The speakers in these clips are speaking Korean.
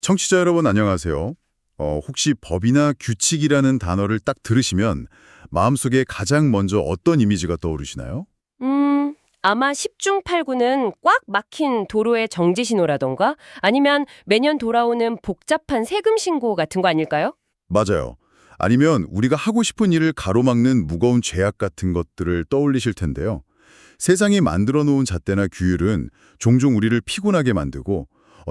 청취자 여러분 안녕하세요. 혹시 법이나 규칙이라는 단어를 딱 들으시면 마음속에 가장 먼저 어떤 이미지가 떠오르시나요? 아마 10중 8구는 꽉 막힌 도로의 정지 신호라던가 아니면 매년 돌아오는 복잡한 세금 신고 같은 거 아닐까요? 맞아요. 아니면 우리가 하고 싶은 일을 가로막는 무거운 죄악 같은 것들을 떠올리실 텐데요. 세상이 만들어 놓은 잣대나 규율은 종종 우리를 피곤하게 만들고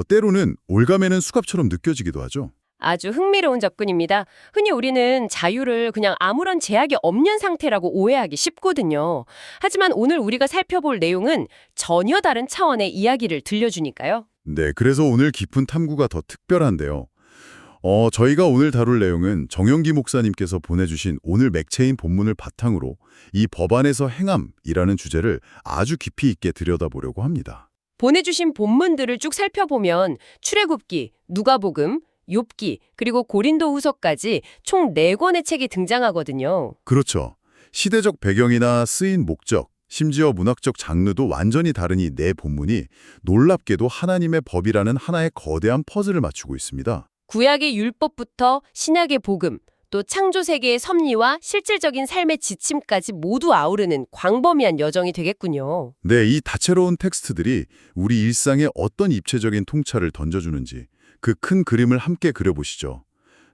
때로는 올가매는 수갑처럼 느껴지기도 하죠. 아주 흥미로운 접근입니다. 흔히 우리는 자유를 그냥 아무런 제약이 없는 상태라고 오해하기 쉽거든요. 하지만 오늘 우리가 살펴볼 내용은 전혀 다른 차원의 이야기를 들려주니까요. 네, 그래서 오늘 깊은 탐구가 더 특별한데요. 저희가 오늘 다룰 내용은 정영기 목사님께서 보내주신 오늘 맥체인 본문을 바탕으로 이 법안에서 행함이라는 주제를 아주 깊이 있게 들여다보려고 합니다. 보내주신 본문들을 쭉 살펴보면 출애굽기, 누가복음, 욥기, 그리고 고린도후서까지 총 4권의 책이 등장하거든요. 그렇죠. 시대적 배경이나 쓰인 목적, 심지어 문학적 장르도 완전히 다른 이 네 본문이 놀랍게도 하나님의 법이라는 하나의 거대한 퍼즐을 맞추고 있습니다. 구약의 율법부터 신약의 복음, 또 창조 세계의 섭리와 실질적인 삶의 지침까지 모두 아우르는 광범위한 여정이 되겠군요. 네, 이 다채로운 텍스트들이 우리 일상에 어떤 입체적인 통찰을 던져주는지 그 큰 그림을 함께 그려보시죠.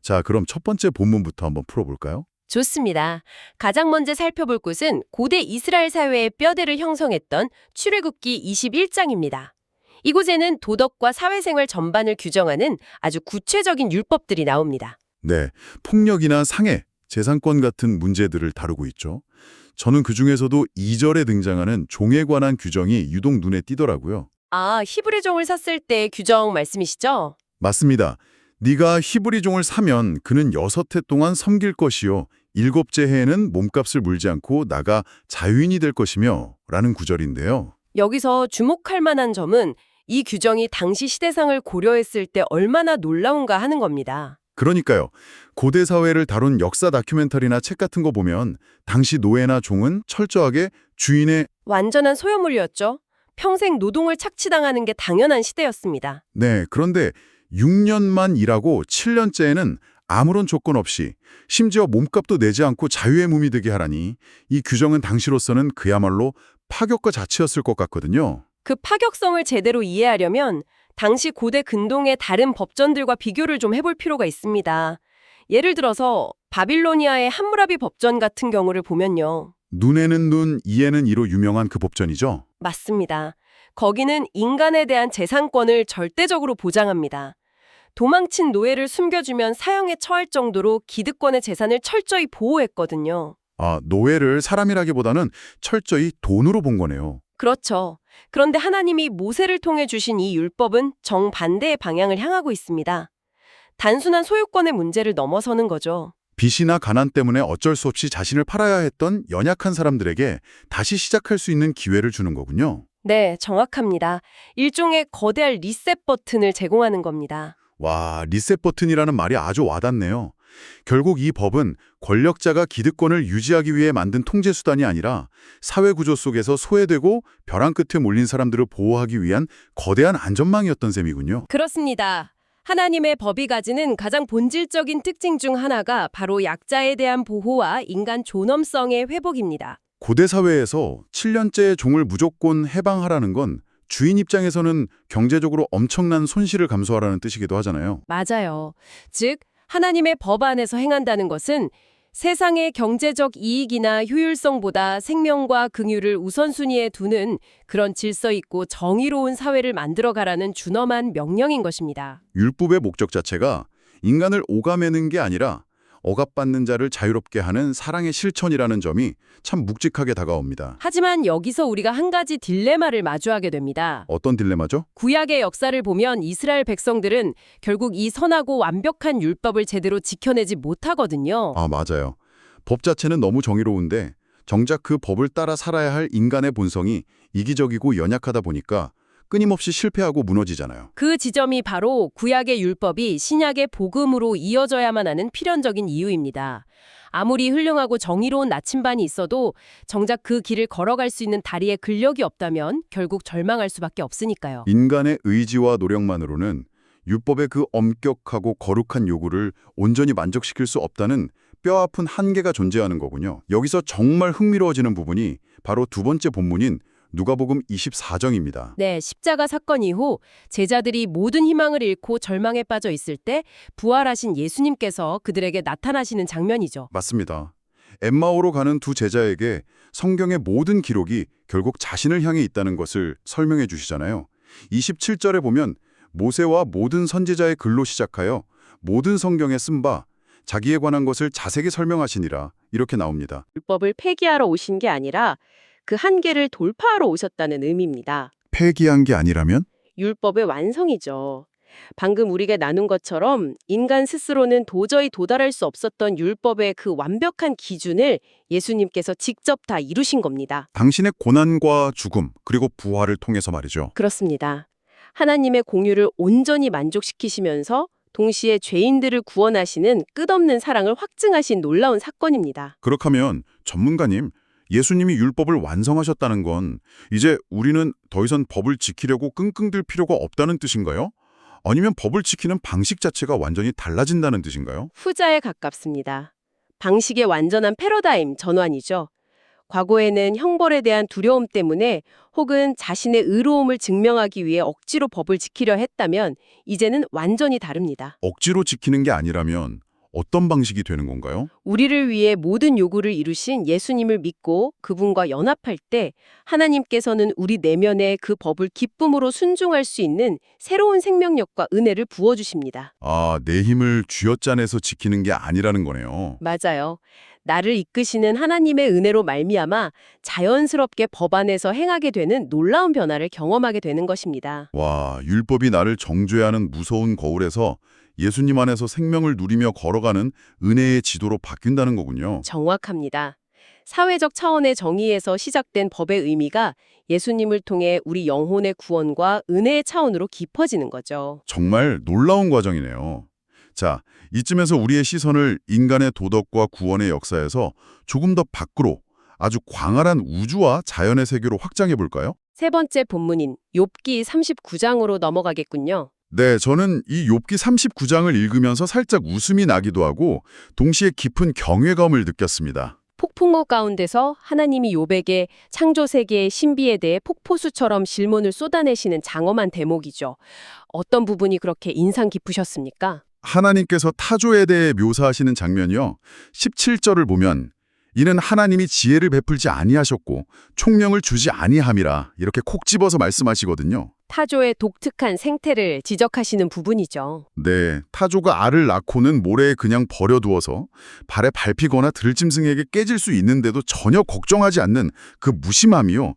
자, 그럼 첫 번째 본문부터 한번 풀어볼까요? 좋습니다. 가장 먼저 살펴볼 곳은 고대 이스라엘 사회의 뼈대를 형성했던 출애굽기 21장입니다. 이곳에는 도덕과 사회생활 전반을 규정하는 아주 구체적인 율법들이 나옵니다. 네, 폭력이나 상해, 재산권 같은 문제들을 다루고 있죠. 저는 그중에서도 2절에 등장하는 종에 관한 규정이 유독 눈에 띄더라고요. 아, 히브리 종을 샀을 때 규정 말씀이시죠? 맞습니다. 네가 히브리 종을 사면 그는 6해 동안 섬길 것이요 7째 해에는 몸값을 물지 않고 나가 자유인이 될 것이며 라는 구절인데요. 여기서 주목할 만한 점은 이 규정이 당시 시대상을 고려했을 때 얼마나 놀라운가 하는 겁니다. 그러니까요. 고대 사회를 다룬 역사 다큐멘터리나 책 같은 거 보면 당시 노예나 종은 철저하게 주인의 완전한 소유물이었죠. 평생 노동을 착취당하는 게 당연한 시대였습니다. 네, 그런데 6년만 일하고 7년째에는 아무런 조건 없이 심지어 몸값도 내지 않고 자유의 몸이 되게 하라니 이 규정은 당시로서는 그야말로 파격과 자치였을 것 같거든요. 그 파격성을 제대로 이해하려면 당시 고대 근동의 다른 법전들과 비교를 좀 해볼 필요가 있습니다. 예를 들어서 바빌로니아의 함무라비 법전 같은 경우를 보면요. 눈에는 눈, 이에는 이로 유명한 그 법전이죠. 맞습니다. 거기는 인간에 대한 재산권을 절대적으로 보장합니다. 도망친 노예를 숨겨주면 사형에 처할 정도로 기득권의 재산을 철저히 보호했거든요. 아, 노예를 사람이라기보다는 철저히 돈으로 본 거네요. 그렇죠. 그런데 하나님이 모세를 통해 주신 이 율법은 정반대의 방향을 향하고 있습니다. 단순한 소유권의 문제를 넘어서는 거죠. 빚이나 가난 때문에 어쩔 수 없이 자신을 팔아야 했던 연약한 사람들에게 다시 시작할 수 있는 기회를 주는 거군요. 네, 정확합니다. 일종의 거대한 리셋 버튼을 제공하는 겁니다. 와, 리셋 버튼이라는 말이 아주 와닿네요. 결국 이 법은 권력자가 기득권을 유지하기 위해 만든 통제수단이 아니라 사회구조 속에서 소외되고 벼랑 끝에 몰린 사람들을 보호하기 위한 거대한 안전망이었던 셈이군요. 그렇습니다. 하나님의 법이 가지는 가장 본질적인 특징 중 하나가 바로 약자에 대한 보호와 인간 존엄성의 회복입니다. 고대 사회에서 7년째 종을 무조건 해방하라는 건 주인 입장에서는 경제적으로 엄청난 손실을 감수하라는 뜻이기도 하잖아요. 맞아요. 즉, 하나님의 법 안에서 행한다는 것은 세상의 경제적 이익이나 효율성보다 생명과 긍휼을 우선순위에 두는 그런 질서 있고 정의로운 사회를 만들어가라는 준엄한 명령인 것입니다. 율법의 목적 자체가 인간을 오가매는 게 아니라 억압받는 자를 자유롭게 하는 사랑의 실천이라는 점이 참 묵직하게 다가옵니다. 하지만 여기서 우리가 한 가지 딜레마를 마주하게 됩니다. 어떤 딜레마죠? 구약의 역사를 보면 이스라엘 백성들은 결국 이 선하고 완벽한 율법을 제대로 지켜내지 못하거든요. 아, 맞아요. 법 자체는 너무 정의로운데 정작 그 법을 따라 살아야 할 인간의 본성이 이기적이고 연약하다 보니까 끊임없이 실패하고 무너지잖아요. 그 지점이 바로 구약의 율법이 신약의 복음으로 이어져야만 하는 필연적인 이유입니다. 아무리 훌륭하고 정의로운 나침반이 있어도 정작 그 길을 걸어갈 수 있는 다리에 근력이 없다면 결국 절망할 수밖에 없으니까요. 인간의 의지와 노력만으로는 율법의 그 엄격하고 거룩한 요구를 온전히 만족시킬 수 없다는 뼈아픈 한계가 존재하는 거군요. 여기서 정말 흥미로워지는 부분이 바로 두 번째 본문인 누가복음 24장입니다. 네, 십자가 사건 이후 제자들이 모든 희망을 잃고 절망에 빠져 있을 때 부활하신 예수님께서 그들에게 나타나시는 장면이죠. 맞습니다. 엠마오로 가는 두 제자에게 성경의 모든 기록이 결국 자신을 향해 있다는 것을 설명해 주시잖아요. 27절에 보면 모세와 모든 선지자의 글로 시작하여 모든 성경에 쓴 바 자기에 관한 것을 자세히 설명하시니라 이렇게 나옵니다. 율법을 폐기하러 오신 게 아니라 그 한계를 돌파하러 오셨다는 의미입니다. 폐기한 게 아니라면? 율법의 완성이죠. 방금 우리가 나눈 것처럼 인간 스스로는 도저히 도달할 수 없었던 율법의 그 완벽한 기준을 예수님께서 직접 다 이루신 겁니다. 당신의 고난과 죽음 그리고 부활을 통해서 말이죠. 그렇습니다. 하나님의 공유를 온전히 만족시키시면서 동시에 죄인들을 구원하시는 끝없는 사랑을 확증하신 놀라운 사건입니다. 그렇다면 전문가님, 예수님이 율법을 완성하셨다는 건 이제 우리는 더 이상 법을 지키려고 끙끙 들 필요가 없다는 뜻인가요? 아니면 법을 지키는 방식 자체가 완전히 달라진다는 뜻인가요? 후자에 가깝습니다. 방식의 완전한 패러다임 전환이죠. 과거에는 형벌에 대한 두려움 때문에 혹은 자신의 의로움을 증명하기 위해 억지로 법을 지키려 했다면 이제는 완전히 다릅니다. 억지로 지키는 게 아니라면 어떤 방식이 되는 건가요? 우리를 위해 모든 요구를 이루신 예수님을 믿고 그분과 연합할 때 하나님께서는 우리 내면에 그 법을 기쁨으로 순종할 수 있는 새로운 생명력과 은혜를 부어주십니다. 아, 내 힘을 쥐어짜내서 지키는 게 아니라는 거네요. 맞아요. 나를 이끄시는 하나님의 은혜로 말미암아 자연스럽게 법 안에서 행하게 되는 놀라운 변화를 경험하게 되는 것입니다. 와, 율법이 나를 정죄하는 무서운 거울에서 예수님 안에서 생명을 누리며 걸어가는 은혜의 지도로 바뀐다는 거군요. 정확합니다. 사회적 차원의 정의에서 시작된 법의 의미가 예수님을 통해 우리 영혼의 구원과 은혜의 차원으로 깊어지는 거죠. 정말 놀라운 과정이네요. 자, 이쯤에서 우리의 시선을 인간의 도덕과 구원의 역사에서 조금 더 밖으로 아주 광활한 우주와 자연의 세계로 확장해 볼까요? 세 번째 본문인 욥기 39장으로 넘어가겠군요. 네, 저는 이 욥기 39장을 읽으면서 살짝 웃음이 나기도 하고 동시에 깊은 경외감을 느꼈습니다. 폭풍우 가운데서 하나님이 욥에게 창조 세계의 신비에 대해 폭포수처럼 질문을 쏟아내시는 장엄한 대목이죠. 어떤 부분이 그렇게 인상 깊으셨습니까? 하나님께서 타조에 대해 묘사하시는 장면이요. 17절을 보면 이는 하나님이 지혜를 베풀지 아니하셨고 총명을 주지 아니함이라 이렇게 콕 집어서 말씀하시거든요. 타조의 독특한 생태를 지적하시는 부분이죠. 네, 타조가 알을 낳고는 모래에 그냥 버려두어서 발에 밟히거나 들짐승에게 깨질 수 있는데도 전혀 걱정하지 않는 그 무심함이요.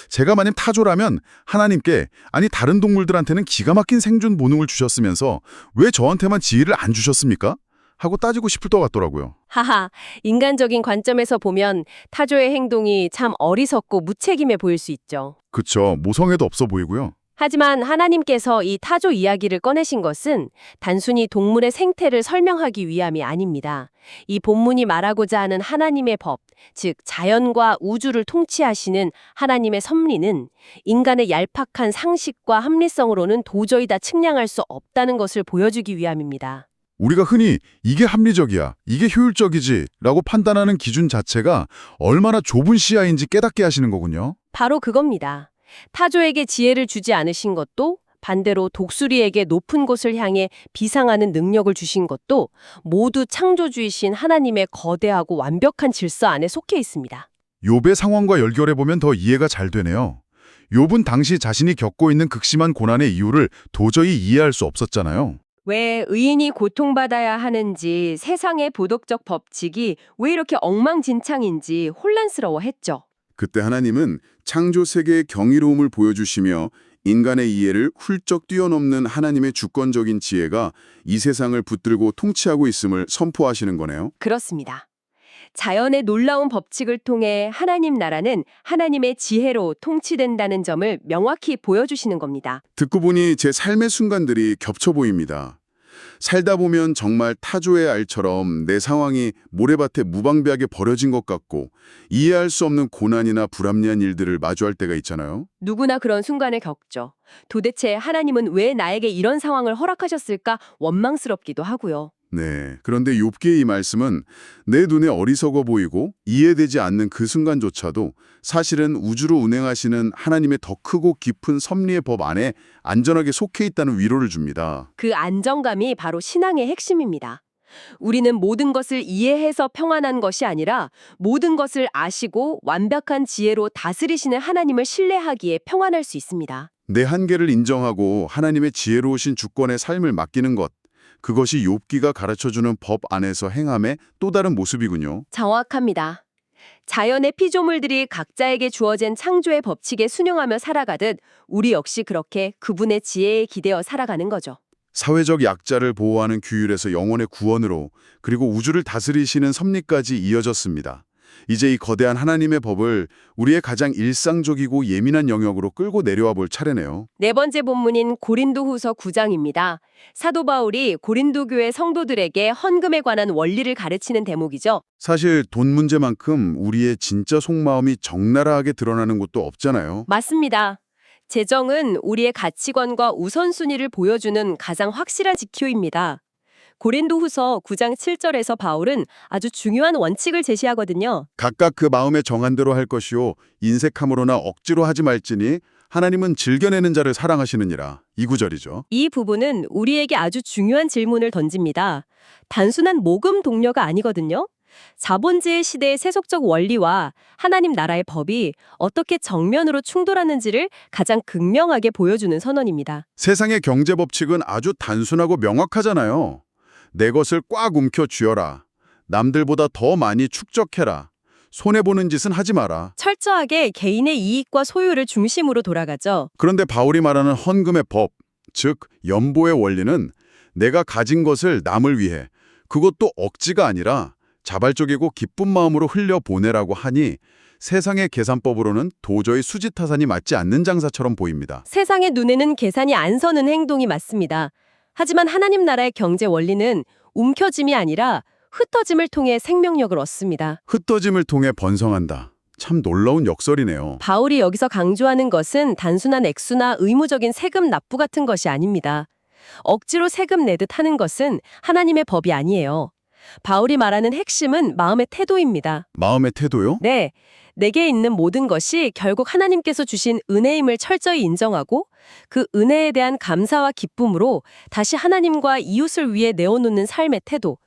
제가 만약 타조라면 하나님께 아니 다른 동물들한테는 기가 막힌 생존 본능을 주셨으면서 왜 저한테만 지혜를 안 주셨습니까? 하고 따지고 싶을 것 같더라고요. 하하, 인간적인 관점에서 보면 타조의 행동이 참 어리석고 무책임해 보일 수 있죠. 그쵸, 모성애도 없어 보이고요. 하지만 하나님께서 이 타조 이야기를 꺼내신 것은 단순히 동물의 생태를 설명하기 위함이 아닙니다. 이 본문이 말하고자 하는 하나님의 법, 즉 자연과 우주를 통치하시는 하나님의 섭리는 인간의 얄팍한 상식과 합리성으로는 도저히 다 측량할 수 없다는 것을 보여주기 위함입니다. 우리가 흔히 이게 합리적이야, 이게 효율적이지 라고 판단하는 기준 자체가 얼마나 좁은 시야인지 깨닫게 하시는 거군요. 바로 그겁니다. 타조에게 지혜를 주지 않으신 것도 반대로 독수리에게 높은 곳을 향해 비상하는 능력을 주신 것도 모두 창조주이신 하나님의 거대하고 완벽한 질서 안에 속해 있습니다. 욥의 상황과 연결해보면 더 이해가 잘 되네요. 욥은 당시 자신이 겪고 있는 극심한 고난의 이유를 도저히 이해할 수 없었잖아요. 왜 의인이 고통받아야 하는지 세상의 도덕적 법칙이 왜 이렇게 엉망진창인지 혼란스러워했죠. 그때 하나님은 창조 세계의 경이로움을 보여주시며 인간의 이해를 훌쩍 뛰어넘는 하나님의 주권적인 지혜가 이 세상을 붙들고 통치하고 있음을 선포하시는 거네요. 그렇습니다. 자연의 놀라운 법칙을 통해 하나님 나라는 하나님의 지혜로 통치된다는 점을 명확히 보여주시는 겁니다. 듣고 보니 제 삶의 순간들이 겹쳐 보입니다. 살다 보면 정말 타조의 알처럼 내 상황이 모래밭에 무방비하게 버려진 것 같고 이해할 수 없는 고난이나 불합리한 일들을 마주할 때가 있잖아요. 누구나 그런 순간을 겪죠. 도대체 하나님은 왜 나에게 이런 상황을 허락하셨을까 원망스럽기도 하고요. 네. 그런데 욥기의 이 말씀은 내 눈에 어리석어 보이고 이해되지 않는 그 순간조차도 사실은 우주로 운행하시는 하나님의 더 크고 깊은 섭리의 법 안에 안전하게 속해 있다는 위로를 줍니다. 그 안정감이 바로 신앙의 핵심입니다. 우리는 모든 것을 이해해서 평안한 것이 아니라 모든 것을 아시고 완벽한 지혜로 다스리시는 하나님을 신뢰하기에 평안할 수 있습니다. 내 한계를 인정하고 하나님의 지혜로우신 주권의 삶을 맡기는 것. 그것이 욥기가 가르쳐주는 법 안에서 행함의 또 다른 모습이군요. 정확합니다. 자연의 피조물들이 각자에게 주어진 창조의 법칙에 순응하며 살아가듯 우리 역시 그렇게 그분의 지혜에 기대어 살아가는 거죠. 사회적 약자를 보호하는 규율에서 영혼의 구원으로 그리고 우주를 다스리시는 섭리까지 이어졌습니다. 이제 이 거대한 하나님의 법을 우리의 가장 일상적이고 예민한 영역으로 끌고 내려와 볼 차례네요. 네 번째 본문인 고린도후서 9장입니다. 사도 바울이 고린도 교회 성도들에게 헌금에 관한 원리를 가르치는 대목이죠. 사실 돈 문제만큼 우리의 진짜 속마음이 적나라하게 드러나는 곳도 없잖아요. 맞습니다. 재정은 우리의 가치관과 우선순위를 보여주는 가장 확실한 지표입니다. 고린도후서 9장 7절에서 바울은 아주 중요한 원칙을 제시하거든요. 각각 그 마음에 정한 대로 할 것이요 인색함으로나 억지로 하지 말지니 하나님은 즐겨내는 자를 사랑하시느니라. 이 구절이죠. 이 부분은 우리에게 아주 중요한 질문을 던집니다. 단순한 모금 동료가 아니거든요. 자본주의 시대의 세속적 원리와 하나님 나라의 법이 어떻게 정면으로 충돌하는지를 가장 극명하게 보여주는 선언입니다. 세상의 경제 법칙은 아주 단순하고 명확하잖아요. 내 것을 꽉 움켜 쥐어라. 남들보다 더 많이 축적해라. 손해보는 짓은 하지 마라. 철저하게 개인의 이익과 소유를 중심으로 돌아가죠. 그런데 바울이 말하는 헌금의 법, 즉 연보의 원리는 내가 가진 것을 남을 위해, 그것도 억지가 아니라 자발적이고 기쁜 마음으로 흘려보내라고 하니 세상의 계산법으로는 도저히 수지타산이 맞지 않는 장사처럼 보입니다. 세상의 눈에는 계산이 안 서는 행동이 맞습니다. 하지만 하나님 나라의 경제 원리는 움켜짐이 아니라 흩어짐을 통해 생명력을 얻습니다. 흩어짐을 통해 번성한다. 참 놀라운 역설이네요. 바울이 여기서 강조하는 것은 단순한 액수나 의무적인 세금 납부 같은 것이 아닙니다. 억지로 세금 내듯 하는 것은 하나님의 법이 아니에요. 바울이 말하는 핵심은 마음의 태도입니다. 마음의 태도요? 네, 내게 있는 모든 것이 결국 하나님께서 주신 은혜임을 철저히 인정하고 그 은혜에 대한 감사와 기쁨으로 다시 하나님과 이웃을 위해 내어놓는 삶의 태도.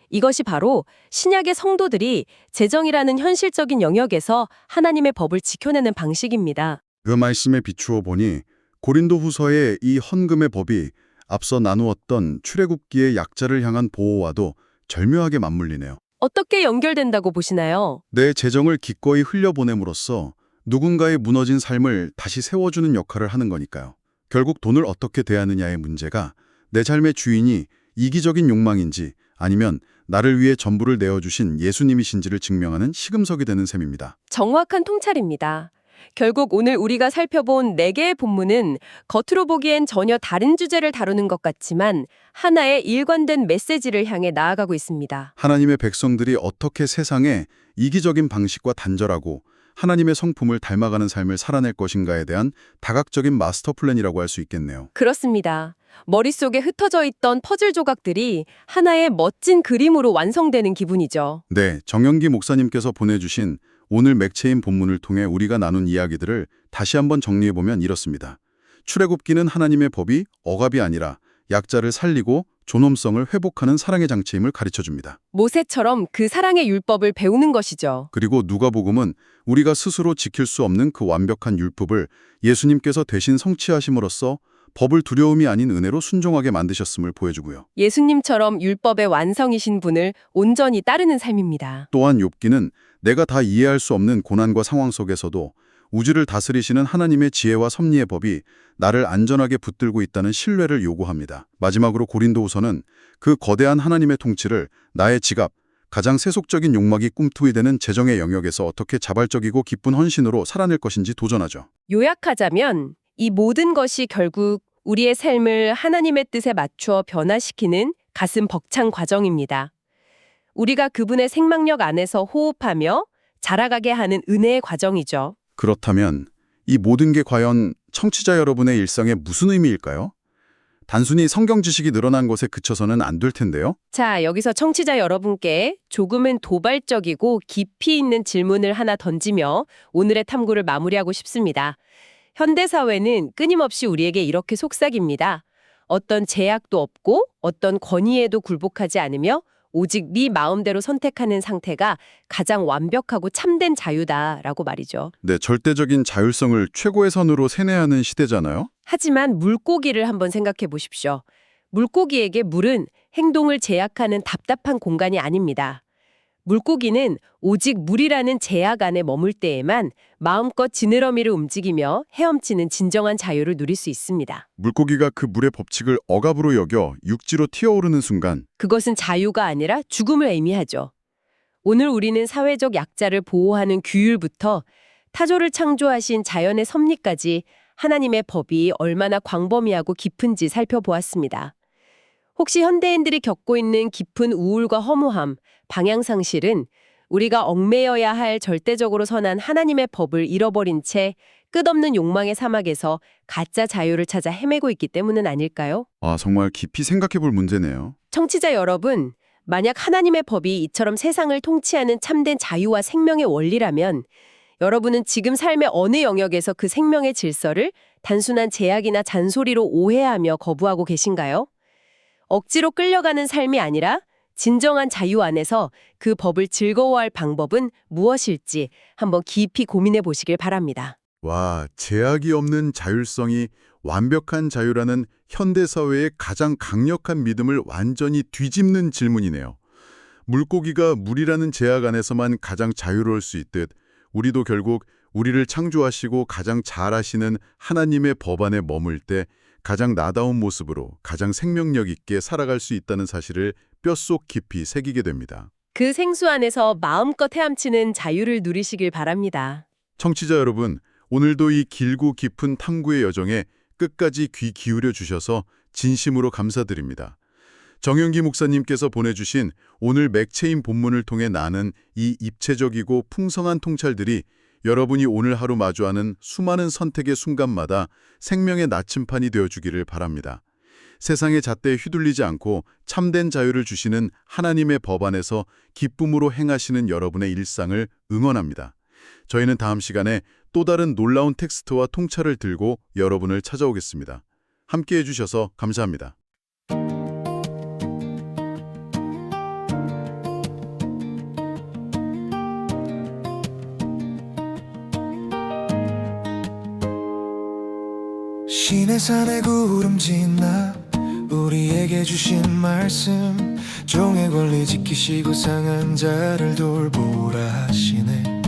이것이 바로 신약의 성도들이 재정이라는 현실적인 영역에서 하나님의 법을 지켜내는 방식입니다. 그 말씀에 비추어 보니 고린도후서의 이 헌금의 법이 앞서 나누었던 출애굽기의 약자를 향한 보호와도 절묘하게 맞물리네요. 어떻게 연결된다고 보시나요? 내 재정을 기꺼이 흘려보냄으로써 누군가의 무너진 삶을 다시 세워주는 역할을 하는 거니까요. 결국 돈을 어떻게 대하느냐의 문제가 내 삶의 주인이 이기적인 욕망인지 아니면 나를 위해 전부를 내어주신 예수님이신지를 증명하는 시금석이 되는 셈입니다. 정확한 통찰입니다. 결국 오늘 우리가 살펴본 4개의 본문은 겉으로 보기엔 전혀 다른 주제를 다루는 것 같지만 하나의 일관된 메시지를 향해 나아가고 있습니다. 하나님의 백성들이 어떻게 세상에 이기적인 방식과 단절하고 하나님의 성품을 닮아가는 삶을 살아낼 것인가에 대한 다각적인 마스터 플랜이라고 할 수 있겠네요. 그렇습니다. 머릿속에 흩어져 있던 퍼즐 조각들이 하나의 멋진 그림으로 완성되는 기분이죠. 네, 정영기 목사님께서 보내주신 오늘 맥체인 본문을 통해 우리가 나눈 이야기들을 다시 한번 정리해보면 이렇습니다. 출애굽기는 하나님의 법이 억압이 아니라 약자를 살리고 존엄성을 회복하는 사랑의 장치임을 가르쳐줍니다. 모세처럼 그 사랑의 율법을 배우는 것이죠. 그리고 누가복음은 우리가 스스로 지킬 수 없는 그 완벽한 율법을 예수님께서 대신 성취하심으로써 법을 두려움이 아닌 은혜로 순종하게 만드셨음을 보여주고요. 예수님처럼 율법의 완성이신 분을 온전히 따르는 삶입니다. 또한 욥기는 내가 다 이해할 수 없는 고난과 상황 속에서도 우주를 다스리시는 하나님의 지혜와 섭리의 법이 나를 안전하게 붙들고 있다는 신뢰를 요구합니다. 마지막으로 고린도후서는 그 거대한 하나님의 통치를 나의 지갑, 가장 세속적인 욕망이 꿈틀이 되는 재정의 영역에서 어떻게 자발적이고 기쁜 헌신으로 살아낼 것인지 도전하죠. 요약하자면 이 모든 것이 결국 우리의 삶을 하나님의 뜻에 맞추어 변화시키는 가슴 벅찬 과정입니다. 우리가 그분의 생명력 안에서 호흡하며 자라가게 하는 은혜의 과정이죠. 그렇다면 이 모든 게 과연 청취자 여러분의 일상에 무슨 의미일까요? 단순히 성경 지식이 늘어난 것에 그쳐서는 안 될 텐데요. 자, 여기서 청취자 여러분께 조금은 도발적이고 깊이 있는 질문을 하나 던지며 오늘의 탐구를 마무리하고 싶습니다. 현대사회는 끊임없이 우리에게 이렇게 속삭입니다. 어떤 제약도 없고 어떤 권위에도 굴복하지 않으며 오직 네 마음대로 선택하는 상태가 가장 완벽하고 참된 자유다라고 말이죠. 네, 절대적인 자율성을 최고의 선으로 세뇌하는 시대잖아요. 하지만 물고기를 한번 생각해 보십시오. 물고기에게 물은 행동을 제약하는 답답한 공간이 아닙니다. 물고기는 오직 물이라는 제약 안에 머물 때에만 마음껏 지느러미를 움직이며 헤엄치는 진정한 자유를 누릴 수 있습니다. 물고기가 그 물의 법칙을 억압으로 여겨 육지로 튀어오르는 순간 그것은 자유가 아니라 죽음을 의미하죠. 오늘 우리는 사회적 약자를 보호하는 규율부터 타조를 창조하신 자연의 섭리까지 하나님의 법이 얼마나 광범위하고 깊은지 살펴보았습니다. 혹시 현대인들이 겪고 있는 깊은 우울과 허무함, 방향상실은 우리가 얽매여야 할 절대적으로 선한 하나님의 법을 잃어버린 채 끝없는 욕망의 사막에서 가짜 자유를 찾아 헤매고 있기 때문은 아닐까요? 정말 깊이 생각해 볼 문제네요. 청취자 여러분, 만약 하나님의 법이 이처럼 세상을 통치하는 참된 자유와 생명의 원리라면 여러분은 지금 삶의 어느 영역에서 그 생명의 질서를 단순한 제약이나 잔소리로 오해하며 거부하고 계신가요? 억지로 끌려가는 삶이 아니라 진정한 자유 안에서 그 법을 즐거워할 방법은 무엇일지 한번 깊이 고민해 보시길 바랍니다. 와, 제약이 없는 자율성이 완벽한 자유라는 현대사회의 가장 강력한 믿음을 완전히 뒤집는 질문이네요. 물고기가 물이라는 제약 안에서만 가장 자유로울 수 있듯 우리도 결국 우리를 창조하시고 가장 잘 아시는 하나님의 법 안에 머물 때 가장 나다운 모습으로 가장 생명력 있게 살아갈 수 있다는 사실을 뼛속 깊이 새기게 됩니다. 그 생수 안에서 마음껏 헤엄치는 자유를 누리시길 바랍니다. 청취자 여러분, 오늘도 이 길고 깊은 탐구의 여정에 끝까지 귀 기울여 주셔서 진심으로 감사드립니다. 정윤기 목사님께서 보내주신 오늘 맥체인 본문을 통해 나는 이 입체적이고 풍성한 통찰들이 여러분이 오늘 하루 마주하는 수많은 선택의 순간마다 생명의 나침판이 되어주기를 바랍니다. 세상의 잣대에 휘둘리지 않고 참된 자유를 주시는 하나님의 법 안에서 기쁨으로 행하시는 여러분의 일상을 응원합니다. 저희는 다음 시간에 또 다른 놀라운 텍스트와 통찰을 들고 여러분을 찾아오겠습니다. 함께해 주셔서 감사합니다. 신의 산에 구름진 나 우리에게 주신 말씀 종의 권리 지키시고 상한 자를 돌보라 하시네.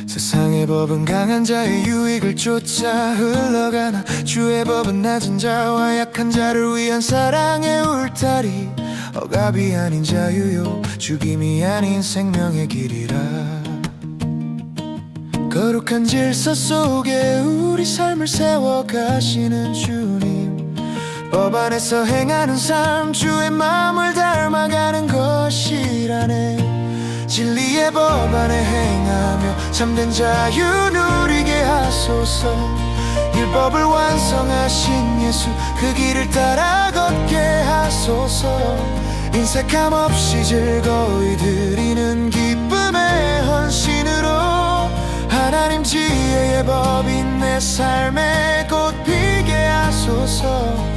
세상의 법은 강한 자의 유익을 쫓아 흘러가나 주의 법은 낮은 자와 약한 자를 위한 사랑의 울타리. 억압이 아닌 자유요 죽임이 아닌 생명의 길이라. 거룩한 질서 속에 우리 삶을 세워가시는 주님. 법 안에서 행하는 삶 주의 마음을 닮아가는 것이라네. 진리의 법 안에 행하며 참된 자유 누리게 하소서. 율법을 완성하신 예수 그 길을 따라 걷게 하소서. 인색함 없이 즐거이 드리는 기쁨의 헌신으로 하나님 지혜의 법인 내 삶에 꽃피게 하소서.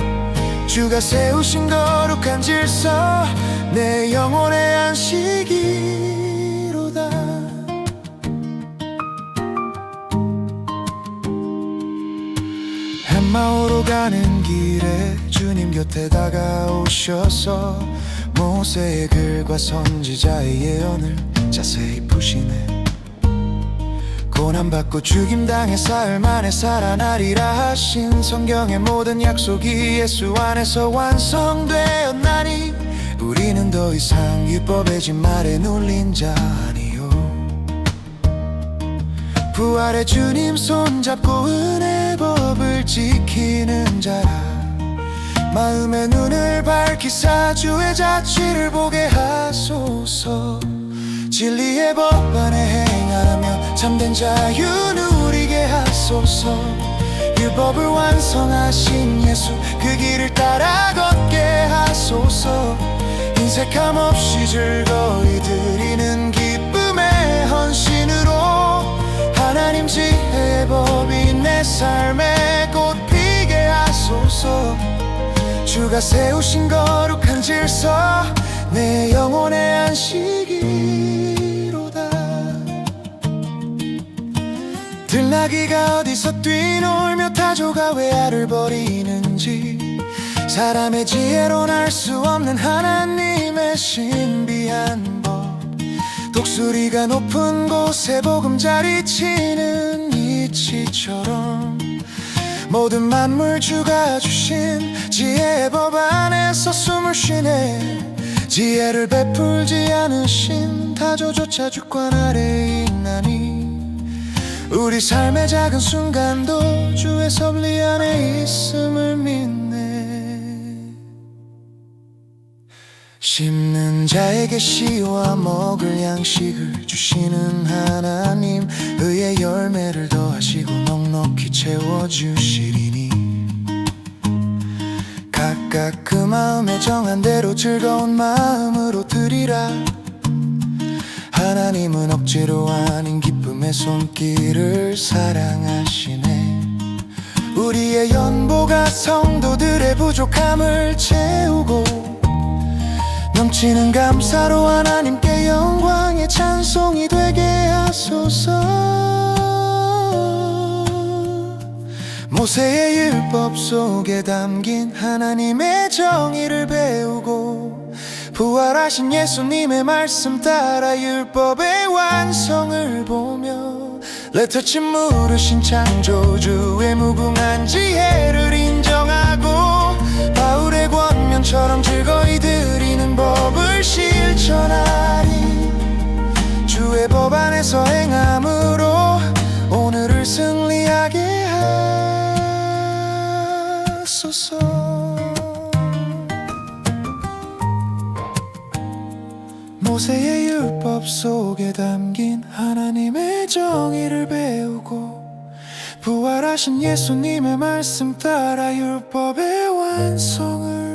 주가 세우신 거룩한 질서 내 영혼의 안식이로다. 햄마오로 가는 길에 주님 곁에 다가오셔서 모세의 글과 선지자의 예언을 자세히 푸시네. 고난받고 죽임당해 사흘 만에 살아나리라 하신 성경의 모든 약속이 예수 안에서 완성되었나니 우리는 더 이상 율법의 진 말에 눌린 자 아니요. 부활의 주님 손잡고 은혜 법을 지키는 자라. 마음의 눈을 밝히사 주의 자취를 보게 하소서. 진리의 법 안에 행하며 참된 자유 누리게 하소서. 율법을 완성하신 예수 그 길을 따라 걷게 하소서. 인색함 없이 즐거이 드리는 기쁨의 헌신으로 하나님 지혜의 법이 내 삶에 꽃 피게 하소서. 주가 세우신 거룩한 질서 내 영혼의 안식이로다. 들나귀가 어디서 뛰놀며 타조가 왜 알을 버리는지 사람의 지혜로는 알 수 없는 하나님의 신비한 법. 독수리가 높은 곳에 보금자리 치는 이치처럼 모든 만물 주가 주신 지혜의 법 안에서 숨을 쉬네. 지혜를 베풀지 않으신 타조조차 주권 아래에 있나니 우리 삶의 작은 순간도 주의 섭리 안에 있음을 믿네. 심는 자에게 씨와 먹을 양식을 주시는 하나님, 의의 열매를 더하시고 넉넉히 채워주시리니 각각 그 마음에 정한 대로 즐거운 마음으로 드리라. 하나님은 억지로 아닌 기쁨의 손길을 사랑하시네. 우리의 연보가 성도들의 부족함을 채우고 넘치는 감사로 하나님께 영광의 찬송이 되게 하소서. 모세의 율법 속에 담긴 하나님의 정의를 배우고 부활하신 예수님의 말씀 따라 율법의 완성을 보며 레터치 물으신 창조주의 무궁한 지혜를 인정하고 바울의 권면처럼 즐거이 드리는 법을 실천하리. 주의 법 안에서 행함으로 오늘을 승리하게 하소서. 모세의 율법 속에 담긴 하나님의 정의를 배우고 부활하신 예수님의 말씀 따라 율법의 완성을